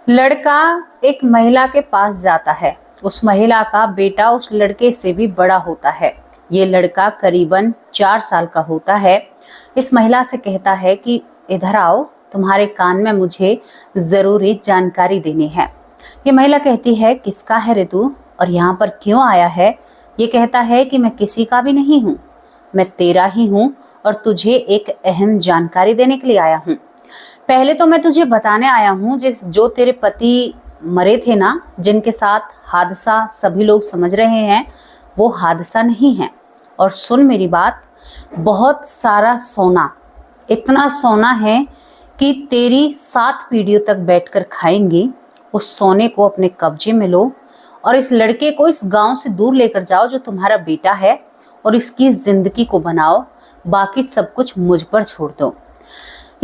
लड़का एक महिला के पास जाता है। उस महिला का बेटा उस लड़के से भी बड़ा होता है। ये लड़का करीबन 4 साल का होता है। इस महिला से कहता है कि इधर आओ, तुम्हारे कान में मुझे जरूरी जानकारी देनी है। ये महिला कहती है, किसका है रे तू और यहाँ पर क्यों आया है? ये कहता है कि मैं किसी का भी नहीं हूँ, मैं तेरा ही हूँ और तुझे एक अहम जानकारी देने के लिए आया हूँ। पहले तो मैं तुझे बताने आया हूँ जो तेरे पति मरे थे ना, जिनके साथ हादसा सभी लोग समझ रहे हैं, वो हादसा नहीं है। और सुन मेरी बात, बहुत सारा सोना, इतना सोना है कि तेरी 7 पीढ़ियों तक बैठकर खाएंगी। उस सोने को अपने कब्जे में लो और इस लड़के को इस गांव से दूर लेकर जाओ जो तुम्हारा बेटा है, और इसकी जिंदगी को बनाओ। बाकी सब कुछ मुझ पर छोड़ दो।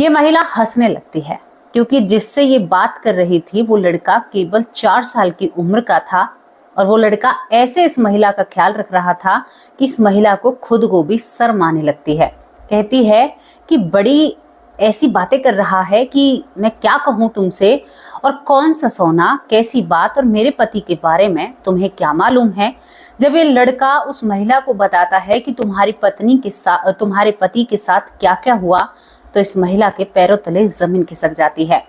ये महिला हंसने लगती है, क्योंकि जिससे ये बात कर रही थी वो लड़का केवल 4 साल की उम्र का था। और वो लड़का ऐसे इस महिला का ख्याल रख रहा था कि इस महिला को खुद को भी शर्म आने लगती है। कहती है कि बड़ी ऐसी बातें कर रहा है कि मैं क्या कहूँ तुमसे, और कौन सा सोना, कैसी बात, और मेरे पति के बारे में तुम्हें क्या मालूम है? जब ये लड़का उस महिला को बताता है कि तुम्हारे पति के साथ क्या क्या हुआ, तो इस महिला के पैरों तले जमीन खिसक जाती है,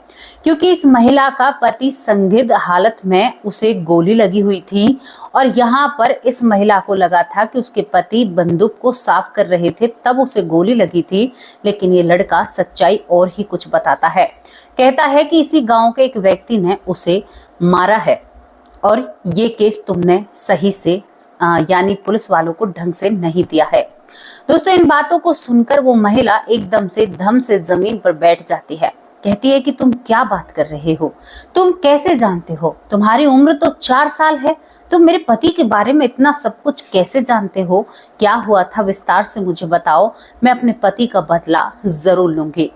क्योंकि इस महिला का पति संदिग्ध हालत में उसे गोली लगी हुई थी। और यहाँ पर इस महिला को लगा था कि उसके पति बंदूक को साफ कर रहे थे, तब उसे गोली लगी थी। लेकिन ये लड़का सच्चाई और ही कुछ बताता है। कहता है कि इसी गांव के एक व्यक्ति ने उसे मारा है और ये केस तुमने सही से यानी पुलिस वालों को ढंग से नहीं दिया है। दोस्तों, इन बातों को सुनकर वो महिला एकदम से धम से जमीन पर बैठ जाती है। कहती है कि तुम क्या बात कर रहे हो? तुम कैसे जानते हो? तुम्हारी उम्र तो 4 साल है, तुम मेरे पति के बारे में इतना सब कुछ कैसे जानते हो? क्या हुआ था, विस्तार से मुझे बताओ, मैं अपने पति का बदला जरूर लूंगी।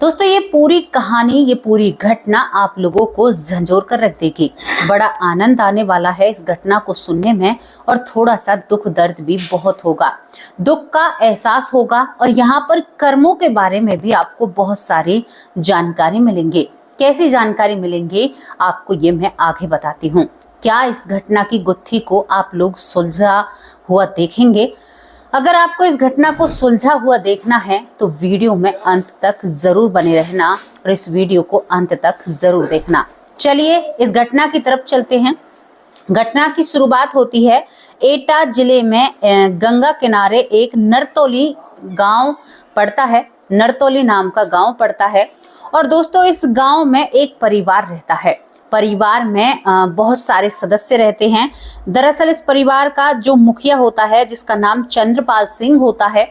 दोस्तों, ये पूरी कहानी, ये पूरी घटना आप लोगों को झंझोर कर रख देगी। बड़ा आनंद आने वाला है इस घटना को सुनने में, और थोड़ा सा दुख दर्द भी बहुत होगा, दुख का एहसास होगा, और यहाँ पर कर्मों के बारे में भी आपको बहुत सारी जानकारी मिलेंगी। कैसी जानकारी मिलेंगी आपको ये मैं आगे बताती हूँ। क्या इस घटना की गुत्थी को आप लोग सुलझा हुआ देखेंगे? अगर आपको इस घटना को सुलझा हुआ देखना है तो वीडियो में अंत तक जरूर बने रहना, और इस वीडियो को अंत तक जरूर देखना। चलिए इस घटना की तरफ चलते हैं। घटना की शुरुआत होती है एटा जिले में गंगा किनारे एक नरतोली गांव पड़ता है। नरतोली नाम का गांव पड़ता है। और दोस्तों, इस गांव में एक परिवार रहता है। परिवार में बहुत सारे सदस्य रहते हैं। दरअसल इस परिवार का जो मुखिया होता है, जिसका नाम चंद्रपाल सिंह होता है,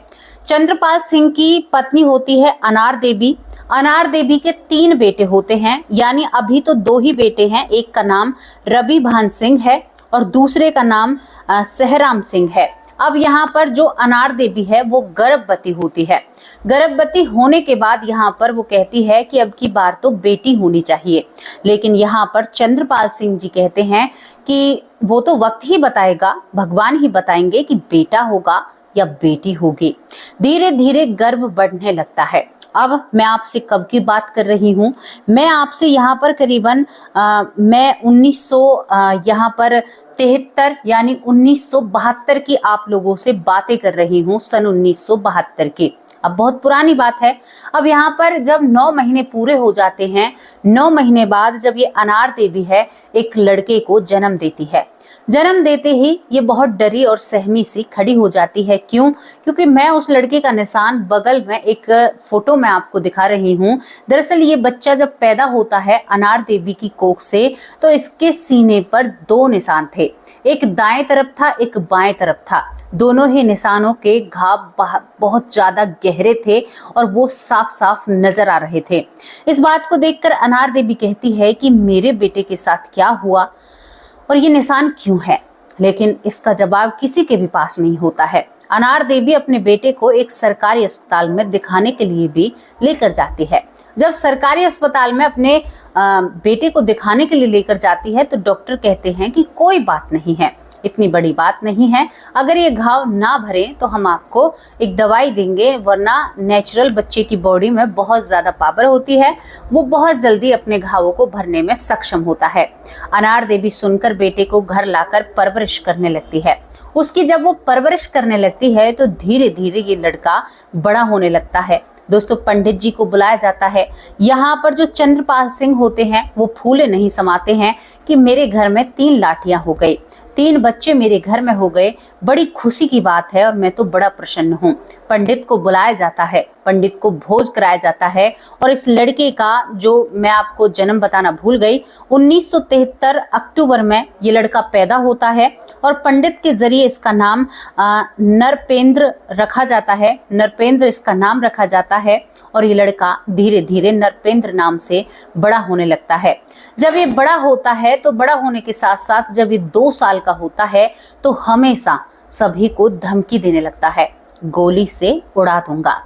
चंद्रपाल सिंह की पत्नी होती है अनार देवी। अनार देवी के 3 बेटे होते हैं, यानी अभी तो 2 ही बेटे हैं। एक का नाम रवि भान सिंह है और दूसरे का नाम सहराम सिंह है। अब यहाँ पर जो अनार देवी है वो गर्भवती होती है। गर्भवती होने के बाद यहाँ पर वो कहती है कि अब की बार तो बेटी होनी चाहिए। लेकिन यहाँ पर चंद्रपाल सिंह जी कहते हैं कि वो तो वक्त ही बताएगा, भगवान ही बताएंगे कि बेटा होगा या बेटी होगी। धीरे धीरे गर्भ बढ़ने लगता है। अब मैं आपसे कब की बात कर रही हूँ? मैं आपसे यहाँ पर करीबन मैं 1900 यहाँ पर 73 यानी 1972 की आप लोगों से बातें कर रही हूँ, सन 1972 की। अब बहुत पुरानी बात है। अब यहाँ पर जब 9 महीने पूरे हो जाते हैं, 9 महीने बाद जब ये अनार देवी है एक लड़के को जन्म देती है। जन्म देते ही ये बहुत डरी और सहमी सी खड़ी हो जाती है। क्यों? क्योंकि मैं उस लड़के का निशान बगल में एक फोटो में आपको दिखा रही हूँ। दरअसल ये बच्चा जब पैदा होता है अनार देवी की कोख से, तो इसके सीने पर 2 निशान थे। एक दाएं तरफ था, एक बाएं तरफ था। दोनों ही निशानों के घाव बहुत ज्यादा गहरे थे और वो साफ साफ नजर आ रहे थे। इस बात को देखकर अनार देवी कहती है कि मेरे बेटे के साथ क्या हुआ और ये निशान क्यों है? लेकिन इसका जवाब किसी के भी पास नहीं होता है। अनार देवी अपने बेटे को एक सरकारी अस्पताल में दिखाने के लिए भी लेकर जाती है। जब सरकारी अस्पताल में अपने बेटे को दिखाने के लिए लेकर जाती है तो डॉक्टर कहते हैं कि कोई बात नहीं है, इतनी बड़ी बात नहीं है। अगर ये घाव ना भरे तो हम आपको एक दवाई देंगे, वरना नेचुरल बच्चे की बॉडी में बहुत ज्यादा पावर होती है, वो बहुत जल्दी अपने घावों को भरने में सक्षम होता है। अनार देवी सुनकर बेटे को घर लाकर परवरिश करने लगती है। उसकी जब वो परवरिश करने लगती है तो धीरे धीरे ये लड़का बड़ा होने लगता है। दोस्तों, पंडित जी को बुलाया जाता है। यहाँ पर जो चंद्रपाल सिंह होते हैं वो फूले नहीं समाते हैं कि मेरे घर में 3 लाठियां हो गई, 3 बच्चे मेरे घर में हो गए, बड़ी खुशी की बात है और मैं तो बड़ा प्रसन्न हूँ। पंडित को बुलाया जाता है, पंडित को भोज कराया जाता है और इस लड़के का, जो मैं आपको जन्म बताना भूल गई, 1973 अक्टूबर में ये लड़का पैदा होता है और पंडित के जरिए इसका नाम नरपेंद्र रखा जाता है। नरपेंद्र इसका नाम रखा जाता है और ये लड़का धीरे धीरे नरपेंद्र नाम से बड़ा होने लगता है। जब ये बड़ा होता है तो बड़ा होने के साथ साथ जब ये 2 साल का होता है तो हमेशा सभी को धमकी देने लगता है, गोली से उड़ा दूंगा।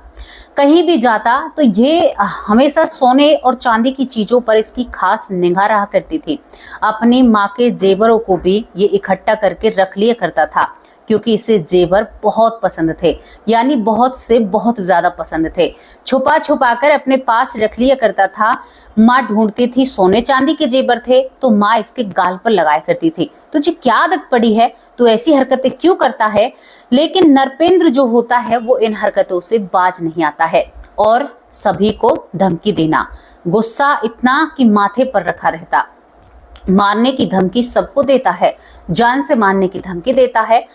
कहीं भी जाता तो ये हमेशा सोने और चांदी की चीजों पर इसकी खास निगाह रहा करती थी। अपनी माँ के जेवरों को भी ये इकट्ठा करके रख लिया करता था, क्योंकि इसे जेवर बहुत पसंद थे, यानी बहुत से बहुत ज्यादा पसंद थे। छुपा छुपा कर अपने पास रख लिया करता था। माँ ढूंढती थी, सोने चांदी के जेवर थे तो माँ इसके गाल पर लगाया करती थी, तुझे क्या आदत पड़ी है, तू ऐसी हरकतें क्यों करता है। लेकिन नरपेंद्र जो होता है वो इन हरकतों से बाज नहीं आता है और सभी को धमकी देना, गुस्सा इतना कि माथे पर रखा रहता। मारने की धमकी सबको देता है, जान से मारने की धमकी देता है।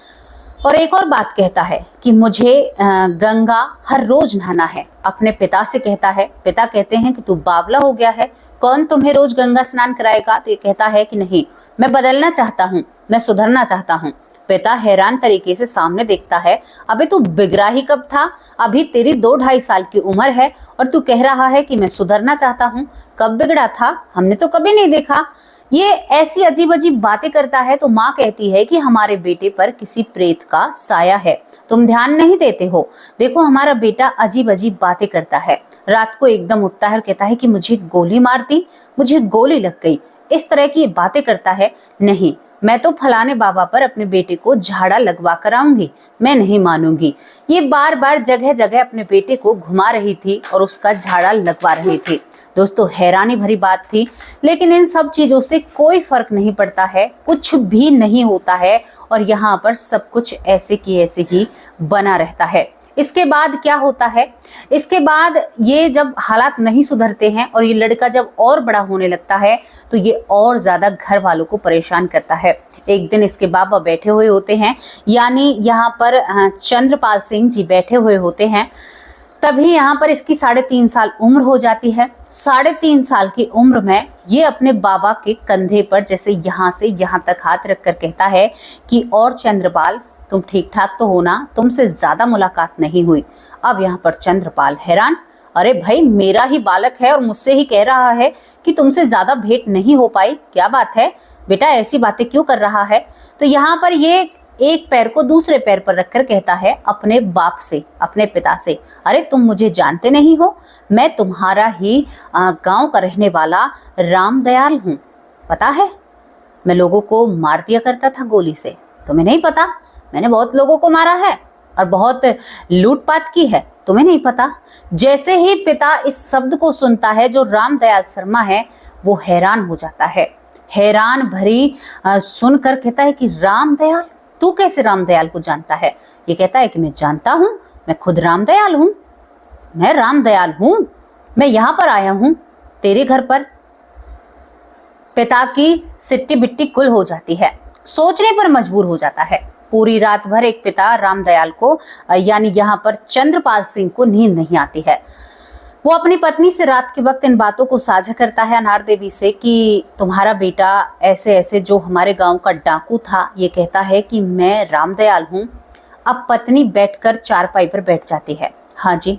और एक और बात कहता है कि मुझे गंगा हर रोज नहाना है। अपने पिता से कहता है, पिता कहते हैं कि तू बावला हो गया है, कौन तुम्हें रोज गंगा स्नान कराएगा। तो ये कहता है कि नहीं, मैं बदलना चाहता हूँ, मैं सुधरना चाहता हूँ। पिता हैरान तरीके से सामने देखता है, अबे तू बिगड़ा ही कब था, अभी तेरी 2-2.5 साल की उम्र है और तू कह रहा है कि मैं सुधरना चाहता हूँ। कब बिगड़ा था, हमने तो कभी नहीं देखा। ये ऐसी अजीब अजीब बातें करता है तो माँ कहती है कि हमारे बेटे पर किसी प्रेत का साया है, तुम ध्यान नहीं देते हो। देखो हमारा बेटा अजीब अजीब बातें करता है, रात को एकदम उठता है और कहता है कि मुझे गोली मार दी, मुझे गोली लग गई, इस तरह की बातें करता है। नहीं, मैं तो फलाने बाबा पर अपने बेटे को झाड़ा लगवा कर आऊंगी, मैं नहीं मानूंगी। ये बार बार जगह जगह अपने बेटे को घुमा रही थी और उसका झाड़ा लगवा रही थी। दोस्तों, हैरानी भरी बात थी, लेकिन इन सब चीजों से कोई फर्क नहीं पड़ता है, कुछ भी नहीं होता है और यहाँ पर सब कुछ ऐसे की ऐसे ही बना रहता है। इसके बाद क्या होता है, इसके बाद ये जब हालात नहीं सुधरते हैं और ये लड़का जब और बड़ा होने लगता है तो ये और ज्यादा घर वालों को परेशान करता है। एक दिन इसके बाबा बैठे हुए होते हैं, यानी यहाँ पर चंद्रपाल सिंह जी बैठे हुए होते हैं। तभी यहाँ पर इसकी 3.5 साल उम्र हो जाती है। 3.5 साल की उम्र में ये अपने बाबा के कंधे पर जैसे यहाँ से यहाँ तक हाथ रखकर कहता है कि और चंद्रपाल, तुम ठीक ठाक तो हो ना, तुमसे ज्यादा मुलाकात नहीं हुई। अब यहाँ पर चंद्रपाल हैरान, अरे भाई मेरा ही बालक है और मुझसे ही कह रहा है कि तुमसे ज्यादा भेंट नहीं हो पाई, क्या बात है बेटा, ऐसी बातें क्यों कर रहा है। तो यहाँ पर ये एक पैर को दूसरे पैर पर रखकर कहता है अपने बाप से, अपने पिता से, अरे तुम मुझे जानते नहीं हो, मैं तुम्हारा ही गांव का रहने वाला रामदयाल हूँ, पता है मैं लोगों को मार दिया करता था गोली से, तुम्हें नहीं पता, मैंने बहुत लोगों को मारा है और बहुत लूटपाट की है, तुम्हें नहीं पता। जैसे ही पिता इस शब्द को सुनता है, जो रामदयाल शर्मा है वो हैरान हो जाता है। हैरान भरी सुनकर कहता है कि रामदयाल, तू कैसे रामदयाल को जानता है। ये कहता है कि मैं जानता हूं, मैं खुद रामदयाल हूं, मैं रामदयाल हूं, मैं यहां पर आया हूं तेरे घर पर। पिता की सिट्टी बिट्टी कुल हो जाती है, सोचने पर मजबूर हो जाता है। पूरी रात भर एक पिता रामदयाल को, यानी यहाँ पर चंद्रपाल सिंह को नींद नहीं आती है। वो अपनी पत्नी से रात के वक्त इन बातों को साझा करता है अनार देवी से कि तुम्हारा बेटा ऐसे ऐसे जो हमारे गांव का डाकू था, ये कहता है कि मैं रामदयाल हूँ। अब पत्नी बैठकर चारपाई पर बैठ जाती है। हाँ जी,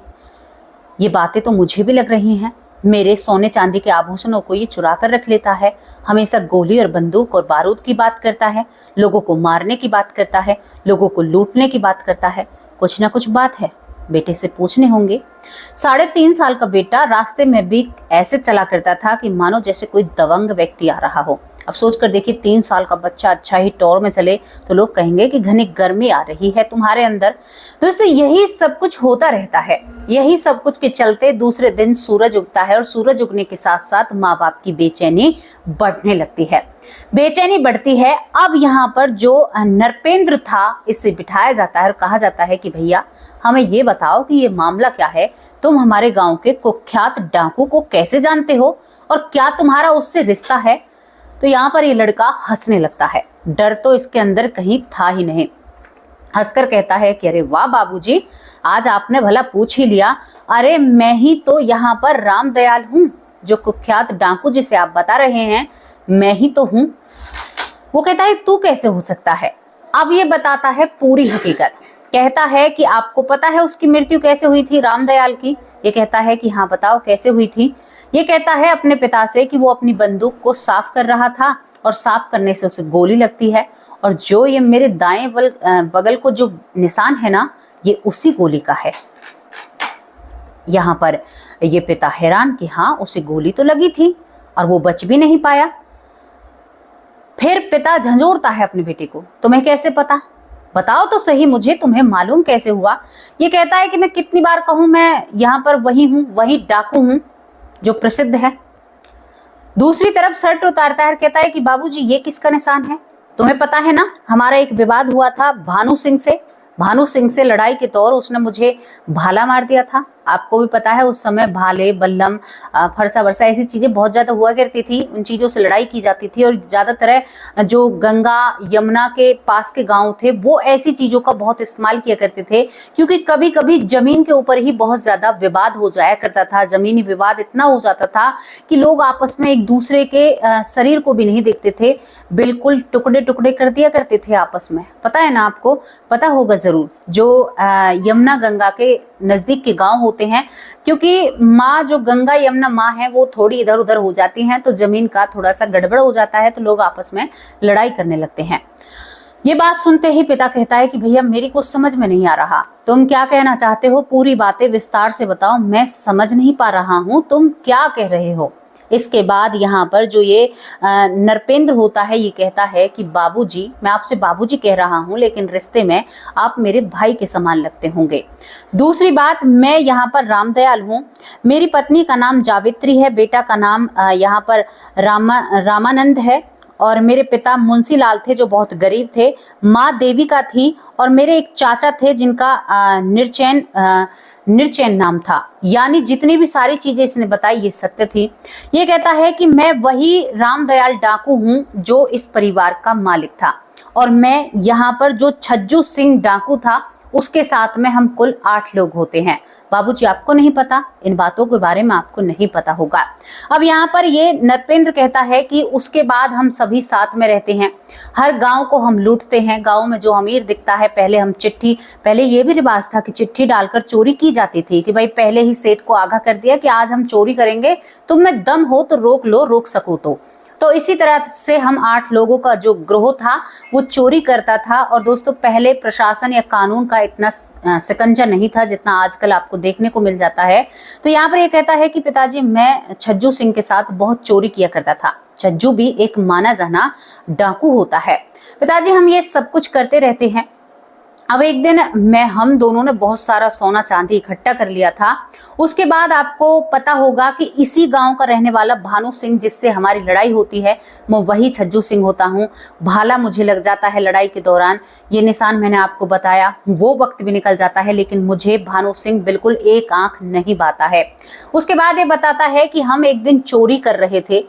ये बातें तो मुझे भी लग रही हैं, मेरे सोने चांदी के आभूषणों को ये चुरा कर रख लेता है, हमेशा गोली और बंदूक और बारूद की बात करता है, लोगों को मारने की बात करता है, लोगों को लूटने की बात करता है, कुछ ना कुछ बात है, बेटे से पूछने होंगे। 3.5 साल का बेटा रास्ते में भी ऐसे चला करता था कि मानो जैसे कोई दबंग व्यक्ति आ रहा हो। अब सोच कर देखिए 3 साल का बच्चा अच्छा ही टॉर में चले तो लोग कहेंगे कि घनी गर्मी आ रही है तुम्हारे अंदर। दोस्तों यही सब कुछ होता रहता है। यही सब कुछ के चलते दूसरे दिन सूरज उगता है और सूरज उगने के साथ साथ माँ बाप की बेचैनी बढ़ने लगती है। बेचैनी बढ़ती है। अब यहाँ पर जो नरपेंद्र था इससे बिठाया जाता है और कहा जाता है कि भैया हमें ये बताओ कि ये मामला क्या है, तुम हमारे गांव के कुख्यात डाकू को कैसे जानते हो और क्या तुम्हारा उससे रिश्ता है। तो यहाँ पर ये लड़का हंसने लगता है। डर तो इसके अंदर कहीं था ही नहीं। हंसकर कहता है कि अरे वाह बाबूजी, आज आपने भला पूछ ही लिया। अरे मैं ही तो यहाँ पर रामदयाल हूँ, जो कुख्यात डाकू जिसे आप बता रहे हैं मैं ही तो हूँ। वो कहता है तू कैसे हो सकता है। अब ये बताता है पूरी हकीकत। कहता है कि आपको पता है उसकी मृत्यु कैसे हुई थी रामदयाल की। ये कहता है कि हाँ बताओ कैसे हुई थी। ये कहता है अपने पिता से कि वो अपनी बंदूक को साफ कर रहा था और साफ करने से उसे गोली लगती है, और जो ये मेरे दाएं बगल को जो निशान है ना, ये उसी गोली का है। यहाँ पर ये पिता हैरान कि हाँ उसे गोली तो लगी थी और वो बच भी नहीं पाया। फिर पिता झंझोड़ता है अपने बेटे को, तुम्हें कैसे पता, बताओ तो सही मुझे, तुम्हें मालूम कैसे हुआ। ये कहता है कि मैं कितनी बार कहूं, मैं यहाँ पर वही हूँ, वही डाकू हूँ जो प्रसिद्ध है। दूसरी तरफ शर्ट उतारता है, कहता है कि बाबूजी ये किसका निशान है, तुम्हें पता है ना हमारा एक विवाद हुआ था भानु सिंह से लड़ाई के तौर उसने मुझे भाला मार दिया था। आपको भी पता है उस समय भाले बल्लम फरसा वर्षा ऐसी चीजें बहुत ज्यादा हुआ करती थी, उन चीजों से लड़ाई की जाती थी। और ज्यादातर जो गंगा यमुना के पास के गांव थे वो ऐसी चीजों का बहुत इस्तेमाल किया करते थे, क्योंकि कभी कभी जमीन के ऊपर ही बहुत ज्यादा विवाद हो जाया करता था। जमीनी विवाद इतना हो जाता था कि लोग आपस में एक दूसरे के शरीर को भी नहीं देखते थे, बिल्कुल टुकड़े टुकड़े कर दिया करते थे आपस में। पता है ना, आपको पता होगा जरूर, जो यमुना गंगा के नजदीक के गांव होते हैं, क्योंकि माँ जो गंगा यमुना माँ है वो थोड़ी इधर उधर हो जाती हैं, तो जमीन का थोड़ा सा गड़बड़ हो जाता है, तो लोग आपस में लड़ाई करने लगते हैं। ये बात सुनते ही पिता कहता है कि भैया मेरी कुछ समझ में नहीं आ रहा, तुम क्या कहना चाहते हो, पूरी बातें विस्तार से बताओ, मैं समझ नहीं पा रहा हूं तुम क्या कह रहे हो। इसके बाद यहाँ पर जो ये नरपेंद्र होता है ये कहता है कि बाबूजी, मैं आपसे बाबूजी कह रहा हूँ, लेकिन रिश्ते में आप मेरे भाई के समान लगते होंगे। दूसरी बात, मैं यहाँ पर रामदयाल हूँ, मेरी पत्नी का नाम जावित्री है, बेटा का नाम यहाँ पर रामानंद है, और मेरे पिता मुंशी लाल थे जो बहुत गरीब थे, माँ देविका थी, और मेरे एक चाचा थे जिनका निर्चैन नाम था। यानी जितनी भी सारी चीजें इसने बताई ये सत्य थी। ये कहता है कि मैं वही रामदयाल डाकू हूँ जो इस परिवार का मालिक था, और मैं यहाँ पर जो छज्जू सिंह डाकू था उसके साथ में हम कुल 8 लोग होते हैं। बाबूजी आपको नहीं पता, इन बातों के बारे में आपको नहीं पता होगा। अब यहाँ पर ये नरपेंद्र कहता है कि उसके बाद हम सभी साथ में रहते हैं, हर गांव को हम लूटते हैं, गांव में जो अमीर दिखता है, पहले ये भी रिवाज था कि चिट्ठी डालकर चोरी की जाती थी, कि भाई पहले ही सेठ को आगाह कर दिया कि आज हम चोरी करेंगे, तुम में दम हो तो रोक लो, रोक सको तो इसी तरह से हम 8 लोगों का जो ग्रोह था वो चोरी करता था। और दोस्तों पहले प्रशासन या कानून का इतना शिकंजा नहीं था जितना आजकल आपको देखने को मिल जाता है। तो यहाँ पर ये कहता है कि पिताजी मैं छज्जू सिंह के साथ बहुत चोरी किया करता था। छज्जू भी एक माना जाना डाकू होता है। पिताजी हम ये सब कुछ करते रहते हैं। अब एक दिन हम दोनों ने बहुत सारा सोना चांदी इकट्ठा कर लिया था। उसके बाद आपको पता होगा कि इसी गांव का रहने वाला भानु सिंह जिससे हमारी लड़ाई होती है, मैं वही छज्जू सिंह होता हूँ। भाला मुझे लग जाता है लड़ाई के दौरान, ये निशान मैंने आपको बताया, वो वक्त भी निकल जाता है, लेकिन मुझे भानु सिंह बिल्कुल एक आंख नहीं बाता है। उसके बाद ये बताता है कि हम एक दिन चोरी कर रहे थे,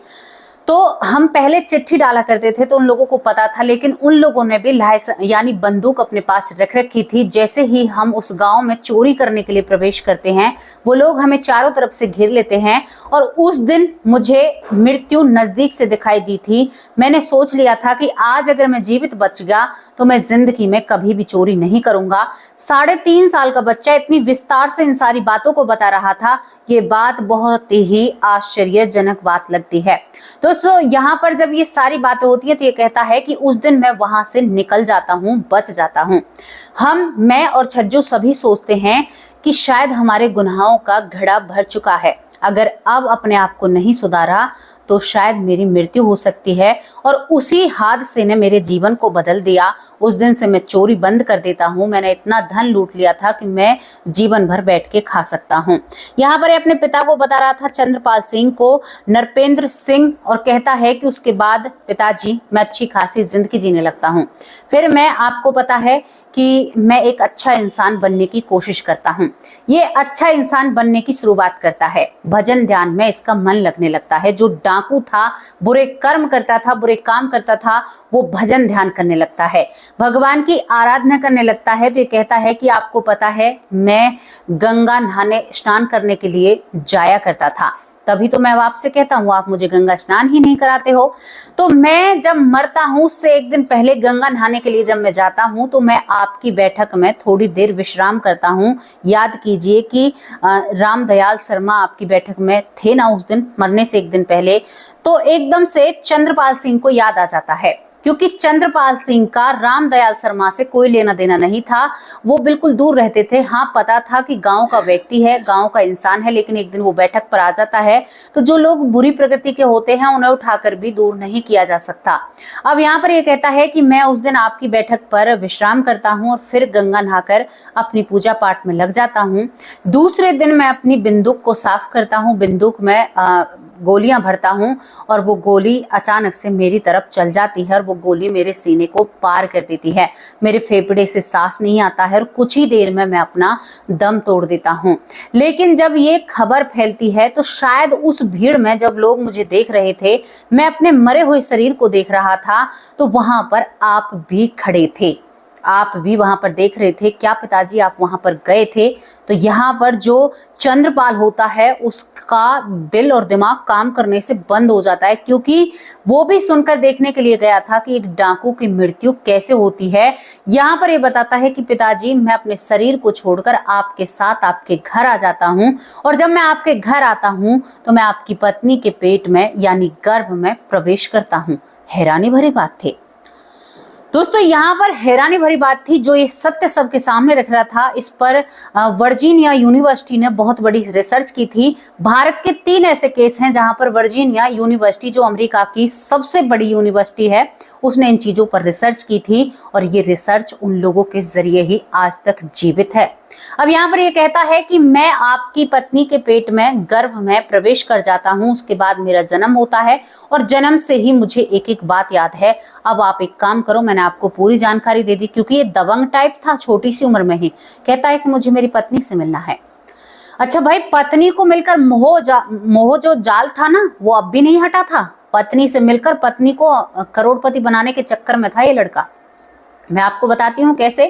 तो हम पहले चिट्ठी डाला करते थे तो उन लोगों को पता था, लेकिन उन लोगों ने भी यानी बंदूक अपने पास रख रखी थी। जैसे ही हम उस गांव में चोरी करने के लिए प्रवेश करते हैं, वो लोग हमें चारों तरफ से घेर लेते हैं, और उस दिन मुझे मृत्यु नजदीक से दिखाई दी थी। मैंने सोच लिया था कि आज अगर मैं जीवित बच गया तो मैं जिंदगी में कभी भी चोरी नहीं करूंगा। 3.5 साल का बच्चा इतनी विस्तार से इन सारी बातों को बता रहा था। ये बात बहुत ही आश्चर्यजनक बात लगती है। दोस्तों यहाँ पर जब ये सारी बातें होती है तो ये कहता है कि उस दिन मैं वहां से निकल जाता हूँ, बच जाता हूँ। मैं और छज्जू सभी सोचते हैं कि शायद हमारे गुनाहों का घड़ा भर चुका है। अगर अब अपने आप को नहीं सुधारा तो शायद मेरी मृत्यु हो सकती है। और उसी हादसे ने मेरे जीवन को बदल दिया। उस दिन से मैं चोरी बंद कर देता हूँ। मैंने इतना धन लूट लिया था कि मैं जीवन भर बैठ के खा सकता हूँ। यहाँ पर अपने पिता को बता रहा था, चंद्रपाल सिंह को, नरपेंद्र सिंह, और कहता है कि उसके बाद पिताजी मैं अच्छी खासी जिंदगी जीने लगता हूँ। फिर मैं, आपको पता है कि मैं एक अच्छा इंसान बनने की कोशिश करता हूँ। ये अच्छा इंसान बनने की शुरुआत करता है। भजन ध्यान में इसका मन लगने लगता है। जो डाकू था, बुरे कर्म करता था, बुरे काम करता था, वो भजन ध्यान करने लगता है, भगवान की आराधना करने लगता है। तो ये कहता है कि आपको पता है मैं गंगा नहाने, स्नान करने के लिए जाया करता था, तभी तो मैं आपसे कहता हूँ आप मुझे गंगा स्नान ही नहीं कराते हो। तो मैं जब मरता हूँ उससे एक दिन पहले गंगा नहाने के लिए जब मैं जाता हूँ तो मैं आपकी बैठक में थोड़ी देर विश्राम करता हूँ। याद कीजिए कि रामदयाल शर्मा आपकी बैठक में थे ना उस दिन, मरने से एक दिन पहले। तो एकदम से चंद्रपाल सिंह को याद आ जाता है, क्योंकि चंद्रपाल सिंह का रामदयाल शर्मा से कोई लेना देना नहीं था। वो बिल्कुल दूर रहते थे। हाँ, पता था कि गांव का व्यक्ति है, गांव का इंसान है, लेकिन एक दिन वो बैठक पर आ जाता है तो जो लोग बुरी प्रकृति के होते हैं उन्हें उठाकर भी दूर नहीं किया जा सकता। अब यहाँ पर ये कहता है कि मैं उस दिन आपकी बैठक पर विश्राम करता हूँ और फिर गंगा नहाकर अपनी पूजा पाठ में लग जाता हूँ। दूसरे दिन मैं अपनी बंदूक को साफ करता हूँ, बंदूक में गोलियां भरता हूँ और वो गोली अचानक से मेरी तरफ चल जाती है और वो गोली मेरे सीने को पार कर देती है। मेरे फेफड़े से सांस नहीं आता है और कुछ ही देर में मैं अपना दम तोड़ देता हूँ। लेकिन जब ये खबर फैलती है तो शायद उस भीड़ में जब लोग मुझे देख रहे थे, मैं अपने मरे हुए शरीर को देख रहा था, तो वहां पर आप भी खड़े थे, आप भी वहां पर देख रहे थे। क्या पिताजी आप वहां पर गए थे? तो यहाँ पर जो चंद्रपाल होता है उसका दिल और दिमाग काम करने से बंद हो जाता है, क्योंकि वो भी सुनकर देखने के लिए गया था कि एक डाकू की मृत्यु कैसे होती है। यहाँ पर ये बताता है कि पिताजी मैं अपने शरीर को छोड़कर आपके साथ आपके घर आ जाता हूँ, और जब मैं आपके घर आता हूँ तो मैं आपकी पत्नी के पेट में यानी गर्भ में प्रवेश करता हूँ। हैरानी भरी बात थी दोस्तों, यहाँ पर हैरानी भरी बात थी। जो ये सत्य सबके सामने रख रहा था, इस पर वर्जीनिया यूनिवर्सिटी ने बहुत बड़ी रिसर्च की थी। भारत के 3 ऐसे केस हैं जहां पर वर्जीनिया यूनिवर्सिटी, जो अमेरिका की सबसे बड़ी यूनिवर्सिटी है, उसने इन चीजों पर रिसर्च की थी और ये रिसर्च उन लोगों के जरिए ही आज तक जीवित है। अब यहाँ पर ये कहता है कि मैं आपकी पत्नी के पेट में गर्भ में प्रवेश कर जाता हूँ, उसके बाद मेरा जन्म होता है और जन्म से ही मुझे एक एक बात याद है। अब आप एक काम करो, मैंने आपको पूरी जानकारी दे दी, क्योंकि ये दबंग टाइप था, छोटी सी उम्र में ही कहता है कि मुझे मेरी पत्नी से मिलना है। अच्छा भाई, पत्नी को मिलकर मोह जो जाल था ना, वो अब भी नहीं हटा था। पत्नी से मिलकर पत्नी को करोड़पति बनाने के चक्कर में था ये लड़का। मैं आपको बताती हूँ कैसे।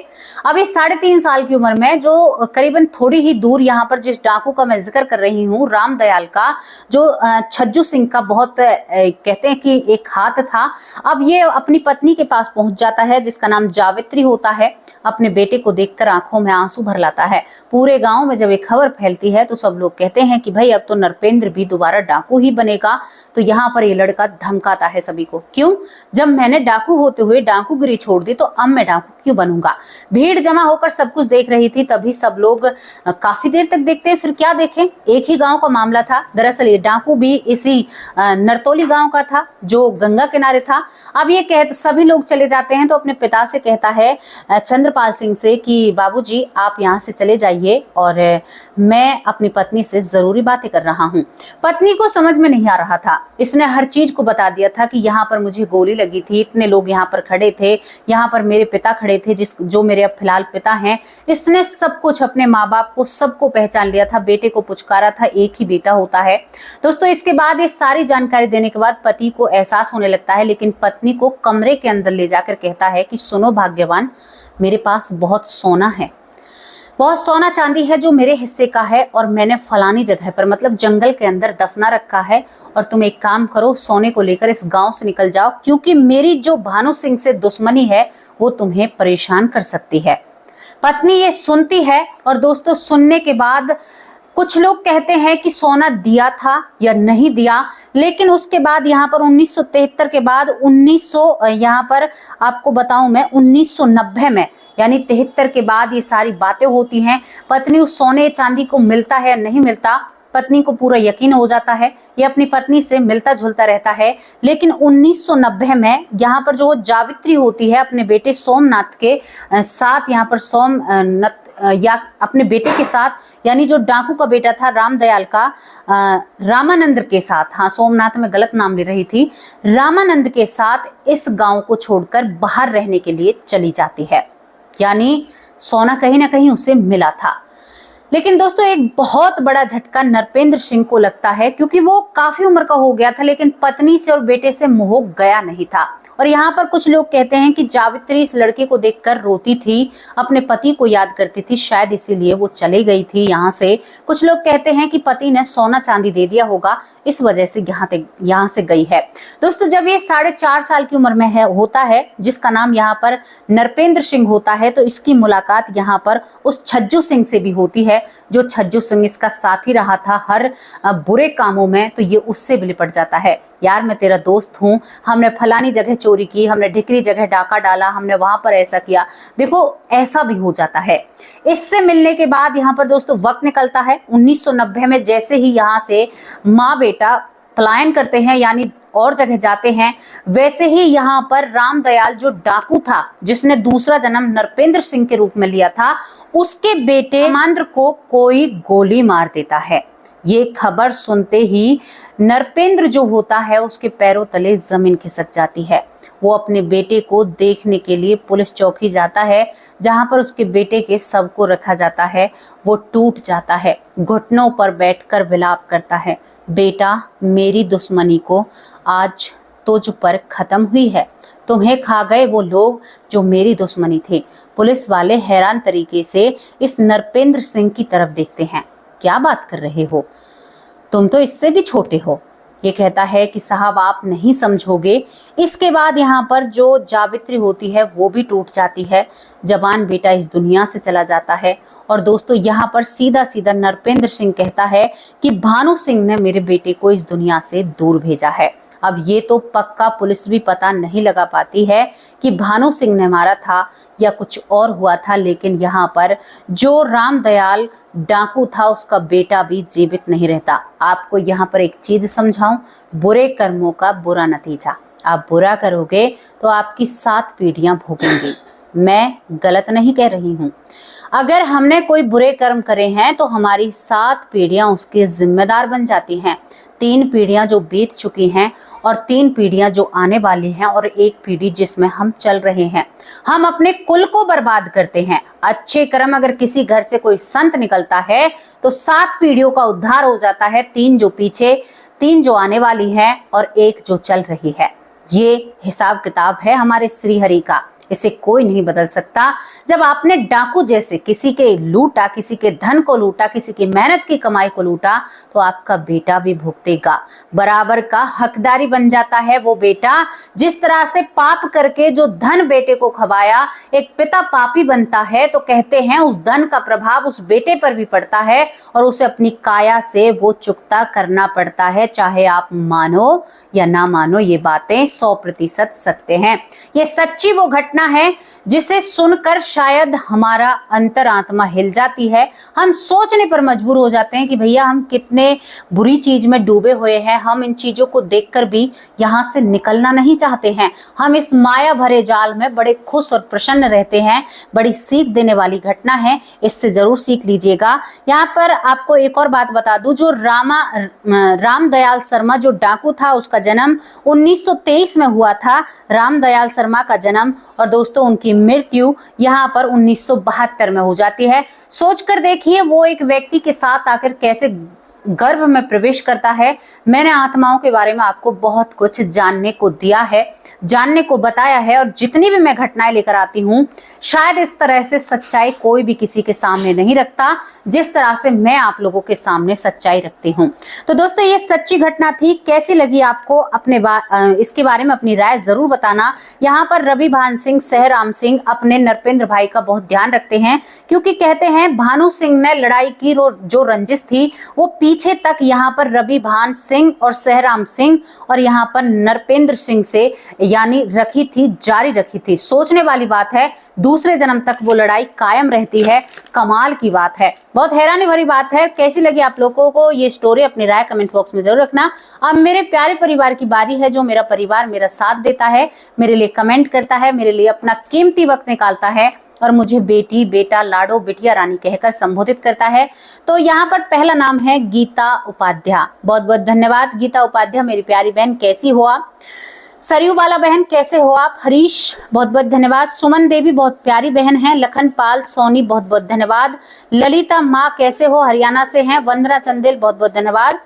अब इस 3.5 साल की उम्र में, जो करीबन थोड़ी ही दूर यहाँ पर जिस डाकू का मैं जिक्र कर रही हूँ, रामदयाल का, जो छज्जू सिंह का बहुत कहते हैं कि एक हाथ था। अब ये अपनी पत्नी के पास पहुंच जाता है जिसका नाम जावित्री होता है। अपने बेटे को देखकर आंखों में आंसू भर लाता है। पूरे गांव में जब ये खबर फैलती है तो सब लोग कहते हैं कि भाई अब तो नरपेंद्र भी दोबारा डाकू ही बनेगा। तो यहाँ पर ये लड़का धमकाता है सभी को, क्यों? जब मैंने डाकू होते हुए डाकूगिरी छोड़ दी तो अब मैं डाकू क्यों बनूंगा? भीड़ जमा होकर सब कुछ देख रही थी। तभी सब लोग काफी देर तक देखते हैं, फिर क्या देखें, एक ही गांव का मामला था। दरअसल ये डाकू भी इसी नरतोली गांव का था जो गंगा किनारे था। अब ये सभी लोग चले जाते हैं तो अपने पिता से कहता है, चंद्रपाल सिंह से, कि बाबूजी आप यहाँ से चले जाइए और मैं अपनी पत्नी से जरूरी बातें कर रहा हूँ। पत्नी को समझ में नहीं आ रहा था। इसने हर चीज को बता दिया था कि यहाँ पर मुझे गोली लगी थी, इतने लोग यहाँ पर खड़े थे, यहाँ पर मेरे पिता खड़े थे, जो मेरे अब फिलहाल पिता हैं। इसने सब कुछ, अपने माँ बाप को, सबको पहचान लिया था। बेटे को पुचकारा था, एक ही बेटा होता है। दोस्तों, इसके बाद ये सारी जानकारी देने के बाद पति को एहसास होने लगता है, लेकिन पत्नी को कमरे के अंदर ले जाकर कहता है कि सुनो भाग्यवान, मेरे पास बहुत सोना है, बहुत सोना चांदी है जो मेरे हिस्से का है, और मैंने फलानी जगह पर, मतलब जंगल के अंदर दफना रखा है। और तुम एक काम करो, सोने को लेकर इस गांव से निकल जाओ, क्योंकि मेरी जो भानु सिंह से दुश्मनी है वो तुम्हें परेशान कर सकती है। पत्नी ये सुनती है और दोस्तों, सुनने के बाद कुछ लोग कहते हैं कि सोना दिया था या नहीं दिया, लेकिन उसके बाद यहाँ पर 1973 के बाद 1900 यहाँ पर आपको बताऊं मैं 1990 में, यानी 73 के बाद ये सारी बातें होती हैं। पत्नी उस सोने चांदी को मिलता है या नहीं मिलता, पत्नी को पूरा यकीन हो जाता है, ये अपनी पत्नी से मिलता जुलता रहता है। लेकिन 1990 में यहाँ पर जो जावित्री होती है अपने बेटे सोमनाथ के साथ, यहाँ पर सोमनाथ या अपने बेटे के साथ, यानी जो डाकू का बेटा था रामदयाल का, रामानंद के साथ, हाँ सोमनाथ में गलत नाम ले रही थी, रामानंद के साथ इस गांव को छोड़कर बाहर रहने के लिए चली जाती है। यानी सोना कहीं ना कहीं उसे मिला था। लेकिन दोस्तों एक बहुत बड़ा झटका नरपेंद्र सिंह को लगता है, क्योंकि वो काफी उम्र का हो गया था लेकिन पत्नी से और बेटे से मोह गया नहीं था। और यहाँ पर कुछ लोग कहते हैं कि जावित्री इस लड़के को देखकर रोती थी, अपने पति को याद करती थी, शायद इसीलिए वो चली गई थी यहाँ से। कुछ लोग कहते हैं कि पति ने सोना चांदी दे दिया होगा, इस वजह से यहाँ से गई है। दोस्तों जब ये 4.5 साल की उम्र में होता है, जिसका नाम यहाँ पर नरपेंद्र सिंह होता है, तो इसकी मुलाकात यहाँ पर उस छज्जू सिंह से भी होती है, जो छज्जू सिंह इसका साथी रहा था हर बुरे कामों में। तो ये उससे भी लिपट जाता है, यार मैं तेरा दोस्त हूँ, हमने फलानी जगह चोरी की, हमने ढिकरी जगह डाका डाला, हमने वहां पर ऐसा किया। देखो ऐसा भी हो जाता है। इससे मिलने के बाद यहाँ पर दोस्तों वक्त निकलता है 1990 में। जैसे ही यहाँ से माँ बेटा पलायन करते हैं, यानी और जगह जाते हैं, वैसे ही यहाँ पर रामदयाल जो डाकू था, जिसने दूसरा जन्म नरपेंद्र सिंह के रूप में लिया था, उसके बेटे रामानंद को कोई गोली मार देता है। ये खबर सुनते ही नरपेंद्र जो होता है उसके पैरों तले जमीन खिसक जाती है। वो अपने बेटे को देखने के लिए पुलिस चौकी जाता है, जहां पर उसके बेटे के शव को रखा जाता है। वो टूट जाता है, घुटनों पर बैठकर विलाप करता है, बेटा मेरी दुश्मनी को आज तुझ पर खत्म हुई है, तुम्हें खा गए वो लोग जो मेरी दुश्मनी थे। पुलिस वाले हैरान तरीके से इस नरपेंद्र सिंह की तरफ देखते हैं, क्या बात कर रहे हो, तुम तो इससे भी छोटे हो। ये कहता है कि साहब आप नहीं समझोगे। इसके बाद यहाँ पर जो जावित्री होती है वो भी टूट जाती है, जवान बेटा इस दुनिया से चला जाता है। और दोस्तों यहाँ पर सीधा सीधा नरपेंद्र सिंह कहता है कि भानु सिंह ने मेरे बेटे को इस दुनिया से दूर भेजा है। अब ये तो पक्का पुलिस भी पता नहीं लगा पाती है कि भानु सिंह ने मारा था या कुछ और हुआ था, लेकिन यहाँ पर जो रामदयाल डाकू था उसका बेटा भी जीवित नहीं रहता। आपको यहाँ पर एक चीज समझाऊं, बुरे कर्मों का बुरा नतीजा, आप बुरा करोगे तो आपकी 7 पीढ़ियां भोगेंगी। मैं गलत नहीं कह रही हूँ। अगर हमने कोई बुरे कर्म करे हैं तो हमारी 7 पीढ़ियां उसके जिम्मेदार बन जाती हैं। 3 पीढ़ियां जो बीत चुकी हैं और 3 पीढ़ियां जो आने वाली हैं और 1 पीढ़ी जिसमें हम चल रहे हैं। हम अपने कुल को बर्बाद करते हैं। अच्छे कर्म अगर किसी घर से कोई संत निकलता है तो 7 पीढ़ियों का उद्धार हो जाता है, 3 जो पीछे, 3 जो आने वाली है और 1 जो चल रही है। ये हिसाब किताब है हमारे श्री हरि का, इसे कोई नहीं बदल सकता। जब आपने डाकू जैसे किसी के लूटा, किसी के धन को लूटा, किसी की मेहनत की कमाई को लूटा, तो आपका बेटा भी भुगतेगा। बराबर का हकदारी बन जाता है वो बेटा। जिस तरह से पाप करके जो धन बेटे को खवाया, एक पिता पापी बनता है, तो कहते हैं उस धन का प्रभाव उस बेटे पर भी पड़ता है और उसे अपनी काया से वो चुकता करना पड़ता है। चाहे आप मानो या ना मानो, ये बातें 100% सत्य हैं। ये सच्ची वो घटना है जिसे सुनकर शायद हमारा अंतरात्मा हिल जाती है। हम सोचने पर मजबूर हो जाते हैं कि भैया हम कितने बुरी चीज में डूबे हुए हैं। हम इन चीजों को देखकर भी यहाँ से निकलना नहीं चाहते हैं। हम इस माया भरे जाल में बड़े खुश और प्रसन्न रहते हैं। बड़ी सीख देने वाली घटना है, इससे जरूर सीख लीजिएगा। यहाँ पर आपको एक और बात बता दूं, जो रामदयाल शर्मा जो डाकू था, उसका जन्म 1923 में हुआ था, रामदयाल शर्मा का जन्म, और दोस्तों उनकी मृत्यु यहाँ पर 1972 में हो जाती है। सोचकर देखिए वो एक व्यक्ति के साथ आकर कैसे गर्भ में प्रवेश करता है। मैंने आत्माओं के बारे में आपको बहुत कुछ जानने को दिया है, जानने को बताया है, और जितनी भी मैं घटनाएं लेकर आती हूँ शायद इस तरह से सच्चाई कोई भी किसी के सामने नहीं रखता जिस तरह से मैं आप लोगों के सामने सच्चाई रखती हूँ। तो दोस्तों ये सच्ची घटना थी, कैसी लगी आपको अपने इसके बारे में अपनी राय जरूर बताना। यहाँ पर रवि भान सिंह, सहराम सिंह अपने नरपेंद्र भाई का बहुत ध्यान रखते हैं, क्योंकि कहते हैं भानु सिंह ने लड़ाई की जो रंजिश थी वो पीछे तक यहाँ पर रवि भान सिंह और सहराम सिंह और यहाँ पर नरपेंद्र सिंह से यानी रखी थी, जारी रखी थी। सोचने वाली बात है, दूसरे जन्म तक वो लड़ाई कायम रहती है। कमाल की बात है, बहुत हैरानी भरी बात है। कैसी लगी आप लोगों को ये स्टोरी, अपनी राय कमेंट बॉक्स में जरूर रखना। अब मेरे प्यारे परिवार की बारी है, जो मेरा परिवार मेरा साथ देता है, मेरे लिए कमेंट करता है, मेरे लिए अपना कीमती वक्त निकालता है और मुझे बेटी, बेटा, लाडो, बिटिया रानी कहकर संबोधित करता है। तो यहाँ पर पहला नाम है गीता उपाध्याय। बहुत बहुत धन्यवाद गीता उपाध्याय, मेरी प्यारी बहन, कैसी हो आप? सरयू बाला बहन, कैसे हो आप? हरीश, बहुत बहुत धन्यवाद। सुमन देवी, बहुत प्यारी बहन है। लखन पाल सोनी, बहुत बहुत धन्यवाद। ललिता माँ, कैसे हो? हरियाणा से हैं। वंदना चंदेल, बहुत बहुत धन्यवाद।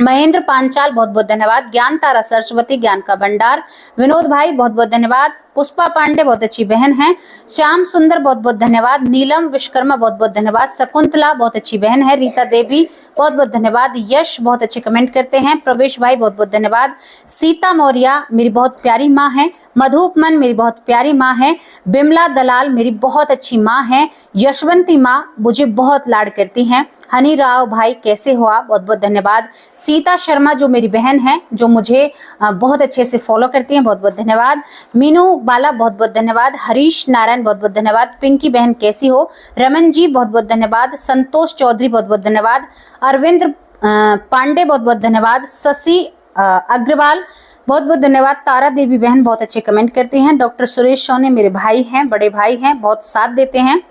महेंद्र पांचाल, बहुत बहुत धन्यवाद। ज्ञान तारा सरस्वती, ज्ञान का भंडार। विनोद भाई, बहुत बहुत धन्यवाद। पुष्पा पांडे, बहुत अच्छी बहन है। श्याम सुंदर, बहुत बहुत धन्यवाद। नीलम विश्वकर्मा, बहुत बहुत धन्यवाद। शकुंतला, बहुत अच्छी बहन है। रीता देवी, बहुत बहुत धन्यवाद। यश, बहुत अच्छे कमेंट करते हैं। प्रवेश भाई, बहुत बहुत धन्यवाद। सीता मौर्य, मेरी बहुत प्यारी माँ है। मधुपमन, मेरी बहुत प्यारी माँ है। बिमला दलाल, मेरी बहुत अच्छी माँ है। यशवंती माँ मुझे बहुत लाड करती हैं। हनी राव भाई, कैसे हो आप? बहुत बहुत धन्यवाद। सीता शर्मा, जो मेरी बहन है, जो मुझे बहुत अच्छे से फॉलो करती हैं, बहुत बहुत धन्यवाद। मीनू बाला, बहुत बहुत धन्यवाद। हरीश नारायण, बहुत बहुत धन्यवाद। पिंकी बहन, कैसी हो? रमन जी, बहुत बहुत धन्यवाद। संतोष चौधरी, बहुत बहुत धन्यवाद। अरविंद पांडे, बहुत बहुत धन्यवाद। शशि अग्रवाल, बहुत बहुत धन्यवाद। तारा देवी बहन बहुत अच्छे कमेंट करती हैं। डॉक्टर सुरेश सोनी, मेरे भाई हैं, बड़े भाई हैं, बहुत साथ देते हैं।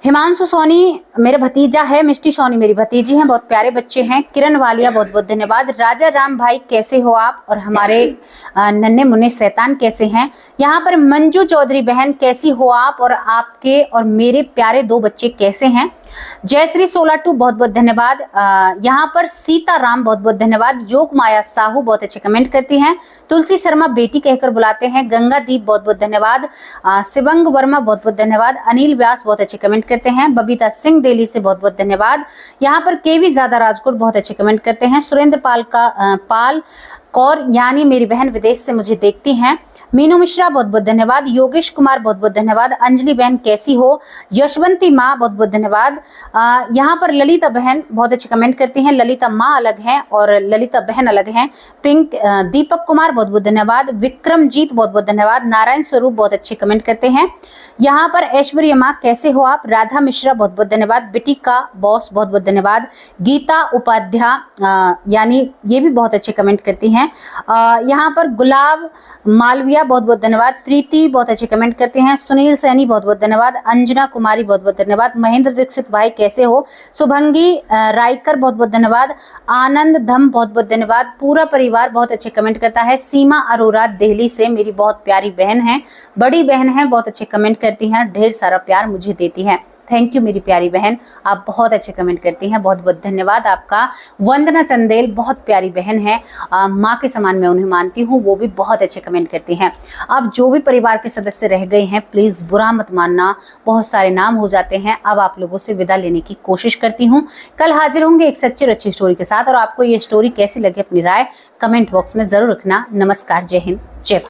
हिमांशु सोनी मेरा भतीजा है। मिष्टी सोनी मेरी भतीजी हैं, बहुत प्यारे बच्चे हैं। किरण वालिया, बहुत बहुत धन्यवाद। राजा राम भाई, कैसे हो आप? और हमारे नन्हे मुन्ने शैतान कैसे हैं? यहाँ पर मंजू चौधरी बहन, कैसी हो आप? और आपके और मेरे प्यारे 2 बच्चे कैसे हैं? जयश्री सोलाटू, बहुत बहुत धन्यवाद। यहाँ पर सीता राम, बहुत बहुत धन्यवाद। योग माया साहू, बहुत अच्छे कमेंट करती हैं। तुलसी शर्मा, बेटी कहकर बुलाते हैं। गंगा दीप, बहुत बहुत धन्यवाद। शिवंग वर्मा, बहुत बहुत धन्यवाद। अनिल व्यास, बहुत अच्छे कमेंट करते हैं। बबीता सिंह दिल्ली से, बहुत बहुत धन्यवाद। यहाँ पर केवी ज्यादा राजकोट, बहुत अच्छे कमेंट करते हैं। सुरेंद्र पाल कौर, यानी मेरी बहन विदेश से मुझे देखती हैं। मीनू मिश्रा, बहुत बहुत धन्यवाद। योगेश कुमार, बहुत बहुत धन्यवाद। अंजलि बहन, कैसी हो? यशवंती माँ, बहुत बहुत धन्यवाद। यहाँ पर ललिता बहन बहुत अच्छे कमेंट करती हैं। ललिता माँ अलग हैं और ललिता बहन अलग हैं। पिंक दीपक कुमार, बहुत बहुत धन्यवाद। विक्रमजीत, बहुत बहुत धन्यवाद। नारायण स्वरूप, बहुत अच्छे कमेंट करते हैं। यहाँ पर ऐश्वर्या माँ, कैसे हो आप? राधा मिश्रा, बहुत बहुत धन्यवाद। बिटिका बॉस, बहुत बहुत धन्यवाद। गीता उपाध्याय, यानी ये भी बहुत अच्छे कमेंट करती हैं। यहाँ पर गुलाब मालविया, बहुत बहुत धन्यवाद। प्रीति, बहुत अच्छे कमेंट करते हैं। सुनील सैनी, बहुत बहुत धन्यवाद। अंजना कुमारी, बहुत बहुत धन्यवाद। महेंद्र दीक्षित भाई, कैसे हो? शुभंगी रायकर, बहुत बहुत धन्यवाद। आनंद धम, बहुत बहुत धन्यवाद। पूरा परिवार बहुत अच्छे कमेंट करता है। सीमा अरोरा दिल्ली से, मेरी बहुत प्यारी बहन है, बड़ी बहन है, बहुत अच्छे कमेंट करती हैं, ढेर सारा प्यार मुझे देती है। थैंक यू मेरी प्यारी बहन, आप बहुत अच्छे कमेंट करती हैं, बहुत बहुत धन्यवाद आपका। वंदना चंदेल, बहुत प्यारी बहन है, माँ के समान मैं उन्हें मानती हूँ, वो भी बहुत अच्छे कमेंट करती हैं। अब जो भी परिवार के सदस्य रह गए हैं, प्लीज़ बुरा मत मानना, बहुत सारे नाम हो जाते हैं। अब आप लोगों से विदा लेने की कोशिश करती हूँ। कल हाजिर होंगे एक सच्ची और अच्छी स्टोरी के साथ, और आपको ये स्टोरी कैसी लगी अपनी राय कमेंट बॉक्स में ज़रूर रखना। नमस्कार, जय हिंद, जय भारत।